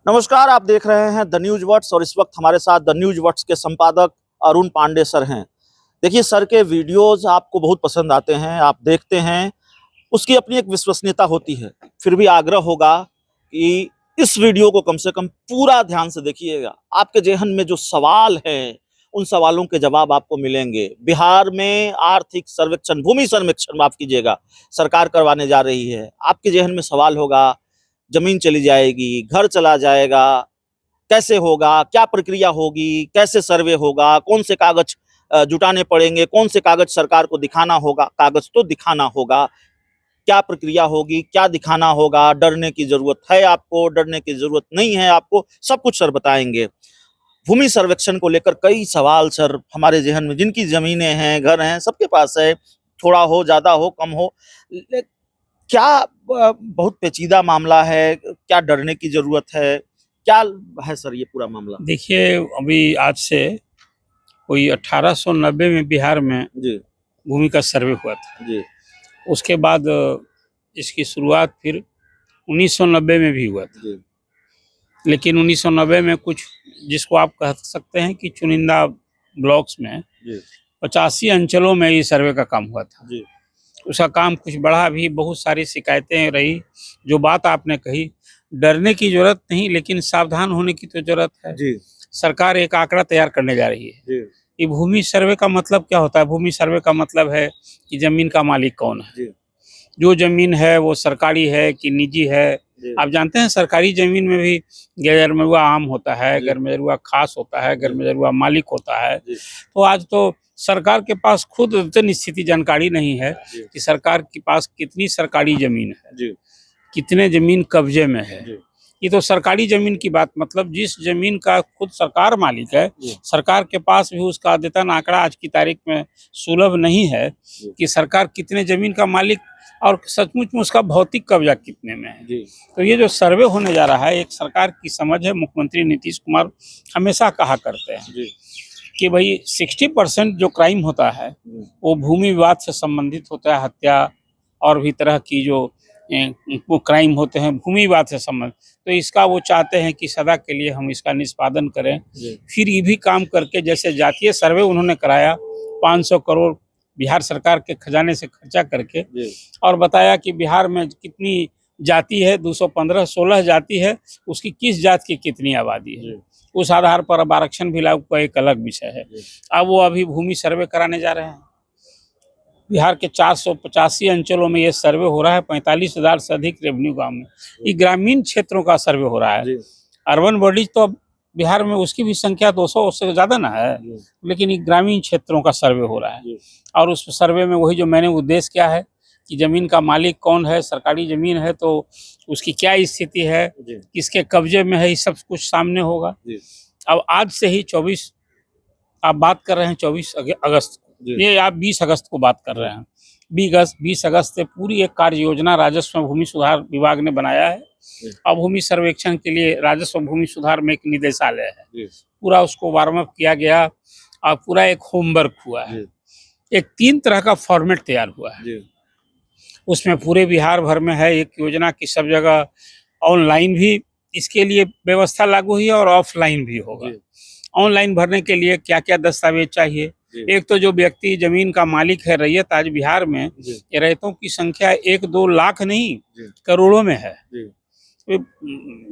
नमस्कार, आप देख रहे हैं द न्यूज वर्ड्स और इस वक्त हमारे साथ द न्यूज वर्ड्स के संपादक अरुण पांडे सर हैं। देखिए, सर के वीडियोस आपको बहुत पसंद आते हैं, आप देखते हैं, उसकी अपनी एक विश्वसनीयता होती है। फिर भी आग्रह होगा कि इस वीडियो को कम से कम पूरा ध्यान से देखिएगा। आपके जेहन में जो सवाल हैं, उन सवालों के जवाब आपको मिलेंगे। बिहार में आर्थिक सर्वेक्षण, भूमि सर्वेक्षण माफ कीजिएगा, सरकार करवाने जा रही है। आपके जेहन में सवाल होगा, जमीन चली जाएगी, घर चला जाएगा, कैसे होगा, क्या प्रक्रिया होगी, कैसे सर्वे होगा, कौन से कागज जुटाने पड़ेंगे, कौन से कागज सरकार को दिखाना होगा, कागज तो दिखाना होगा, क्या प्रक्रिया होगी, क्या दिखाना होगा, डरने की जरूरत है आपको, डरने की जरूरत नहीं है आपको, सब कुछ सर बताएंगे। भूमि सर्वेक्षण को लेकर कई सवाल सर हमारे जहन में, जिनकी जमीनें हैं, घर हैं, सबके पास है, थोड़ा हो, ज्यादा हो, कम हो, क्या बहुत पेचीदा मामला है, क्या डरने की जरूरत है, क्या है सर ये पूरा मामला? देखिए, अभी आज से कोई 1890 में बिहार में जी भूमि का सर्वे हुआ था। जी उसके बाद इसकी शुरुआत फिर 1990 में भी हुआ था। जी लेकिन 1990 में कुछ, जिसको आप कह सकते हैं कि चुनिंदा ब्लॉक्स में जी 85 अंचलों में ये सर्वे का काम हुआ था। जी उसका काम कुछ बढ़ा भी, बहुत सारी शिकायतें रही। जो बात आपने कही, डरने की जरूरत नहीं, लेकिन सावधान होने की तो जरूरत है। जी सरकार एक आंकड़ा तैयार करने जा रही है। जी ये भूमि सर्वे का मतलब क्या होता है? भूमि सर्वे का मतलब है कि जमीन का मालिक कौन है। जी जो जमीन है वो सरकारी है कि निजी है। आप जानते हैं, सरकारी जमीन में भी गैरमजुआ आम होता है, गैरमजुआ खास होता है, गैरमजुआ मालिक होता है। तो आज तो सरकार के पास खुद उतनी स्थिति जानकारी नहीं है कि सरकार के पास कितनी सरकारी जमीन है, कितने जमीन कब्जे में है। ये तो सरकारी जमीन की बात, मतलब जिस जमीन का खुद सरकार मालिक है, सरकार के पास भी उसका अद्यतन आंकड़ा आज की तारीख में सुलभ नहीं है कि सरकार कितने जमीन का मालिक और सचमुच में उसका भौतिक कब्जा कितने में है। तो ये जो सर्वे होने जा रहा है, एक सरकार की समझ है। मुख्यमंत्री नीतीश कुमार हमेशा कहा करते हैं कि भाई 60% जो क्राइम होता है वो भूमि विवाद से संबंधित होता है। हत्या और भी तरह की जो वो क्राइम होते हैं भूमि विवाद से संबंधित, तो इसका वो चाहते हैं कि सदा के लिए हम इसका निष्पादन करें। फिर ये भी काम करके, जैसे जातीय सर्वे उन्होंने कराया 500 करोड़ बिहार सरकार के खजाने से खर्चा करके, और बताया कि बिहार में कितनी जाति है, 215 16 जाति है, उसकी किस जात की कितनी आबादी है। उस आधार पर अब आरक्षण भी लागू का एक अलग विषय है। अब वो अभी भूमि सर्वे कराने जा रहे हैं। बिहार के 485 अंचलों में ये सर्वे हो रहा है। 45,000 से अधिक रेवेन्यू गांव में ये ग्रामीण क्षेत्रों का सर्वे हो रहा है। अर्बन बॉडीज तो बिहार में उसकी भी संख्या 200 से ज्यादा ना है, लेकिन ये ग्रामीण क्षेत्रों का सर्वे हो रहा है। और उस सर्वे में वही जो मैंने उद्देश्य क्या है कि जमीन का मालिक कौन है, सरकारी जमीन है तो उसकी क्या स्थिति है, किसके कब्जे में है, ये सब कुछ सामने होगा। अब आज से ही 24, आप बात कर रहे हैं 24 अगस्त, ये आप 20 अगस्त को बात कर रहे हैं। 20 अगस्त से पूरी एक कार्य योजना राजस्व भूमि सुधार विभाग ने बनाया है। और भूमि सर्वेक्षण के लिए राजस्व भूमि सुधार में एक निदेशालय है, पूरा उसको वार्म अप किया गया और पूरा एक होमवर्क हुआ है। एक 3 तरह का फॉर्मेट तैयार हुआ है। उसमें पूरे बिहार भर में है एक योजना की सब जगह ऑनलाइन भी इसके लिए व्यवस्था लागू हुई है और ऑफलाइन भी होगा। ऑनलाइन भरने के लिए क्या क्या दस्तावेज चाहिए? एक तो जो व्यक्ति जमीन का मालिक है, रैयत, आज बिहार में ये रैयतों की संख्या 1-2 लाख नहीं, करोड़ों में है।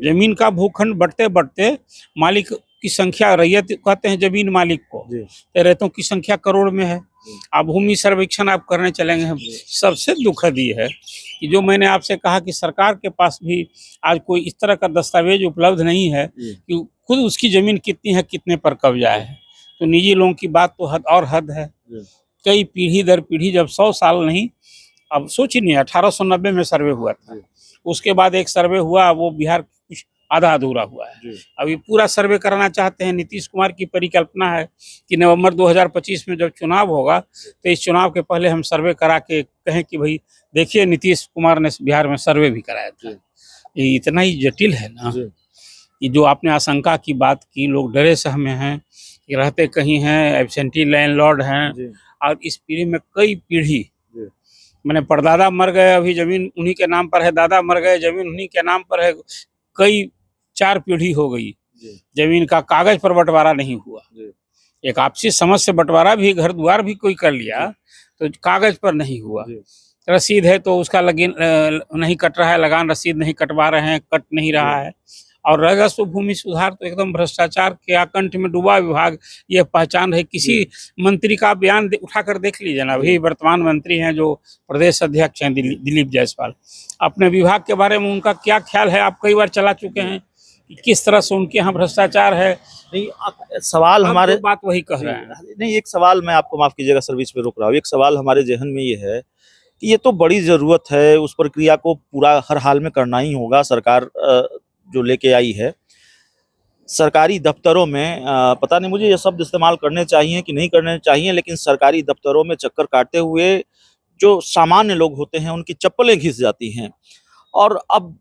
जमीन का भूखंड बढ़ते बढ़ते मालिक की संख्या, रैयत कहते हैं जमीन मालिक को, तो रैयतों की संख्या करोड़ में है। अब भूमि सर्वेक्षण आप करने चलेंगे, सबसे दुखद ये है कि जो मैंने आपसे कहा कि सरकार के पास भी आज कोई इस तरह का दस्तावेज उपलब्ध नहीं है कि खुद उसकी जमीन कितनी है, कितने पर कब्जा है। तो निजी लोगों की बात तो हद है। कई पीढ़ी दर पीढ़ी, जब 100 साल नहीं, अब सोचिए नहीं, 1890 में सर्वे हुआ था, उसके बाद एक सर्वे हुआ, वो बिहार कुछ आधा अधूरा हुआ है। अभी पूरा सर्वे कराना चाहते हैं। नीतीश कुमार की परिकल्पना है कि नवंबर 2025 में जब चुनाव होगा तो इस चुनाव के पहले हम सर्वे करा के कहें कि भाई देखिए, नीतीश कुमार ने बिहार में सर्वे भी कराया था। ये इतना ही जटिल है ना कि जो आपने आशंका की बात की, लोग डरे सहमे हैं, रहते कहीं हैं, एब्सेंटी लैंडलॉर्ड हैं, और इस पीढ़ी में कई पीढ़ी, मैंने परदादा मर गए, अभी जमीन उन्हीं के नाम पर है, दादा मर गए, जमीन उन्हीं के नाम पर है, कई 4 पीढ़ी हो गई, जी, जमीन का कागज पर बंटवारा नहीं हुआ। जी, एक आपसी समझ से बंटवारा भी, घर द्वार भी कोई कर लिया, तो कागज पर नहीं हुआ। जी, रसीद है तो उसका नहीं कट रहा है, लगान रसीद नहीं कटवा रहे हैं, कट नहीं रहा है। और राजस्व भूमि सुधार तो एकदम भ्रष्टाचार के आकंठ में डूबा विभाग, ये पहचान है। किसी मंत्री का बयान उठाकर देख लीजिए ना, अभी वर्तमान मंत्री हैं जो प्रदेश अध्यक्ष हैं दिलीप जायसवाल, अपने विभाग के बारे में उनका क्या ख्याल है, आप कई बार चला चुके हैं कि किस तरह से उनके यहाँ भ्रष्टाचार है। नहीं सवाल हमारे बात वही कह रहे हैं। नहीं, एक सवाल मैं आपको माफ कीजिएगा सर, बीच में रोक रहा हूँ। एक सवाल हमारे जहन में ये है कि ये तो बड़ी जरूरत है, उस प्रक्रिया को पूरा हर हाल में करना ही होगा। सरकार जो लेके आई है, सरकारी दफ्तरों में पता नहीं मुझे ये शब्द इस्तेमाल करने चाहिए कि नहीं करने चाहिए, लेकिन सरकारी दफ्तरों में चक्कर काटते हुए जो सामान्य लोग होते हैं उनकी चप्पलें घिस जाती हैं, और अब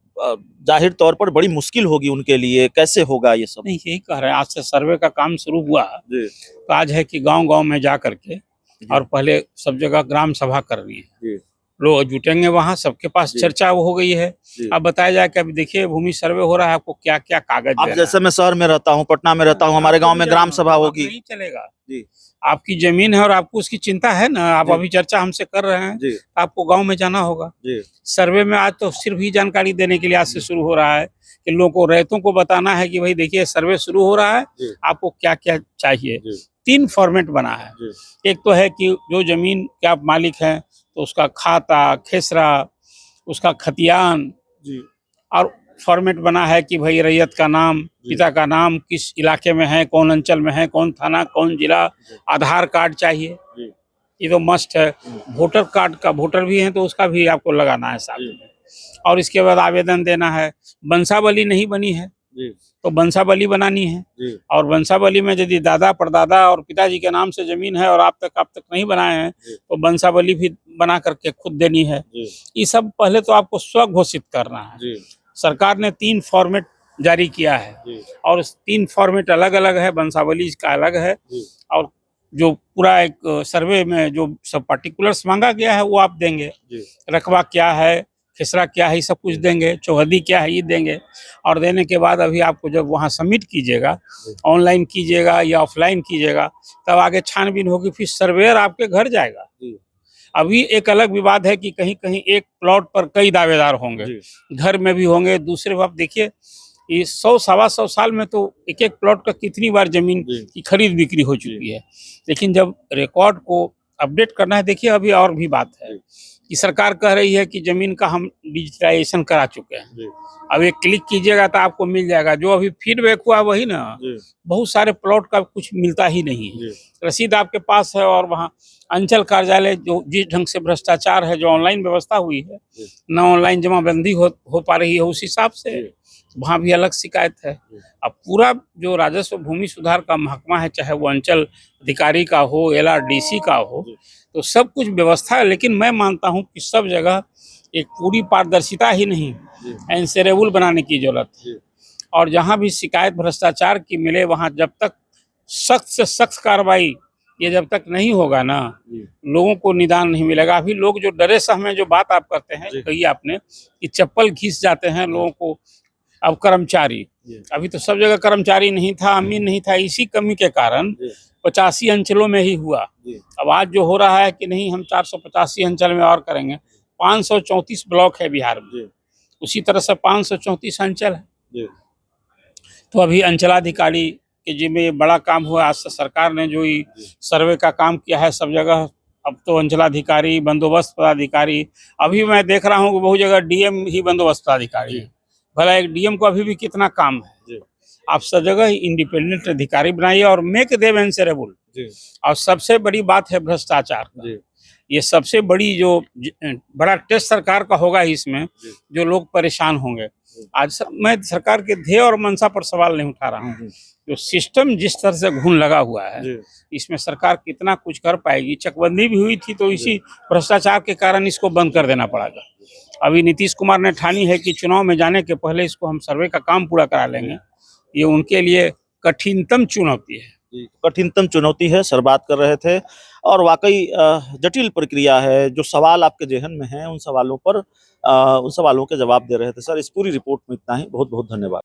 जाहिर तौर पर बड़ी मुश्किल होगी उनके लिए। कैसे होगा ये सब? नहीं, यही कह रहे हैं, आज से सर्वे का काम शुरू हुआ जी, तो आज है कि गांव-गांव में जा करके और पहले सब जगह ग्राम सभा करनी है। जी, लोग जुटेंगे वहां, सबके पास जी। चर्चा हो गई है। जी। अब बताया जाए कि अभी देखिए भूमि सर्वे हो रहा है, आपको क्या क्या कागज अब देना जैसे मैं शहर में रहता हूँ, पटना में रहता हूँ, हमारे गांव में ग्राम सभा होगी। नहीं चलेगा। जी, आपकी जमीन है और आपको उसकी चिंता है ना, आप जी। अभी चर्चा हमसे कर रहे हैं, जी, आपको गांव में जाना होगा। जी, सर्वे में आज तो सिर्फ ही जानकारी देने के लिए आज से शुरू हो रहा है कि लोगों को, रैयतों को बताना है कि भाई देखिए सर्वे शुरू हो रहा है, जी, आपको क्या क्या चाहिए। जी, 3 फॉर्मेट बना है। जी, एक तो है कि जो जमीन के आप मालिक हैं तो उसका खाता, खेसरा, उसका खतियान, जी, और फॉर्मेट बना है कि भाई रैयत का नाम, पिता का नाम, किस इलाके में है, कौन अंचल में है, कौन थाना, कौन जिला, आधार कार्ड चाहिए, जी, ये तो मस्ट है। वोटर कार्ड का, वोटर भी है तो उसका भी आपको लगाना है साथ में। और इसके बाद आवेदन देना है। वंशावली नहीं बनी है जी, तो वंशावली बनानी है। जी, और वंशावली में यदि दादा परदादा और पिताजी के नाम से जमीन है और आप तक नहीं बनाए हैं तो वंशावली भी बना करके खुद देनी है। जी, ये सब पहले तो आपको स्व घोषित करना है। जी, सरकार ने 3 फॉर्मेट जारी किया है जी, और 3 फॉर्मेट अलग अलग है, वंशावली का अलग है। जी, और जो पूरा एक सर्वे में जो सब पार्टिकुलर्स मांगा गया है वो आप देंगे। जी, रकबा क्या है, खिसरा क्या है, ये सब कुछ देंगे, चौहदी क्या है ये देंगे। और देने के बाद अभी आपको जब वहाँ सबमिट कीजिएगा, ऑनलाइन कीजिएगा या ऑफलाइन कीजिएगा, तब आगे छानबीन होगी, फिर सर्वेयर आपके घर जाएगा। जी, अभी एक अलग विवाद है कि कहीं कहीं एक प्लॉट पर कई दावेदार होंगे, जी, घर में भी होंगे, दूसरे आप देखिए ये 100 सवा 100 साल में तो एक एक प्लॉट का कितनी बार जमीन जी, की खरीद बिक्री हो चुकी है। लेकिन जब रिकॉर्ड को अपडेट करना है, देखिए अभी और भी बात है कि सरकार कह रही है कि जमीन का हम डिजिटलाइजेशन करा चुके हैं। जी, अब एक क्लिक कीजिएगा तो आपको मिल जाएगा। जो अभी फीडबैक हुआ वही ना, जी, बहुत सारे प्लॉट का कुछ मिलता ही नहीं है। जी, रसीद आपके पास है और वहाँ अंचल कार्यालय जो जिस ढंग से भ्रष्टाचार है, जो ऑनलाइन व्यवस्था हुई है, जी, न ऑनलाइन जमाबंदी हो पा रही है, उस हिसाब से जी, वहाँ भी अलग शिकायत है। अब पूरा जो राजस्व भूमि सुधार का महकमा है, चाहे वो अंचल अधिकारी का हो, LRDC का हो, तो सब कुछ व्यवस्था है। लेकिन मैं मानता हूँ कि सब जगह एक पूरी पारदर्शिता ही नहीं, एंसरेबल बनाने की जरूरत है। और जहाँ भी शिकायत भ्रष्टाचार की मिले, वहाँ जब तक सख्त से सख्त कार्रवाई ये जब तक नहीं होगा ना, लोगों को निदान नहीं मिलेगा। अभी लोग जो डरे सहमे जो बात आप करते हैं, कही आपने कि चप्पल घिस जाते हैं लोगों को। अब कर्मचारी, अभी तो सब जगह कर्मचारी नहीं था, अमीन नहीं था, इसी कमी के कारण 85 अंचलों में ही हुआ। अब आज जो हो रहा है कि नहीं हम 485 अंचल में और करेंगे। 534 ब्लॉक है बिहार में, उसी तरह से 534 अंचल है। तो अभी अंचलाधिकारी के जिम्मे बड़ा काम हुआ। आज से सरकार ने जो ही सर्वे का काम किया है सब जगह, अब तो अंचलाधिकारी, बंदोबस्त पदाधिकारी, अभी मैं देख रहा हूँ कि बहुत जगह DM ही बंदोबस्त पदाधिकारी है। भला एक DM को अभी भी कितना काम है। आप सब जगह इंडिपेंडेंट अधिकारी बनाइए और मेक देम एंसरेबल। और सबसे बड़ी बात है भ्रष्टाचार का। ये सबसे बड़ी जो बड़ा टेस्ट सरकार का होगा इसमें, जो लोग परेशान होंगे। आज मैं सरकार के ध्येय और मंशा पर सवाल नहीं उठा रहा हूँ, जो सिस्टम जिस तरह से घुन लगा हुआ है, इसमें सरकार कितना कुछ कर पाएगी। चकबंदी भी हुई थी तो इसी भ्रष्टाचार के कारण इसको बंद कर देना पड़ेगा। अभी नीतीश कुमार ने ठानी है कि चुनाव में जाने के पहले इसको हम सर्वे का काम पूरा करा लेंगे। ये उनके लिए कठिनतम चुनौती है। कठिनतम चुनौती है, सर बात कर रहे थे। और वाकई जटिल प्रक्रिया है। जो सवाल आपके जहन में हैं उन सवालों के जवाब दे रहे थे। सर इस पूरी रिपोर्ट में इतना ही। बहुत बहुत धन्यवाद।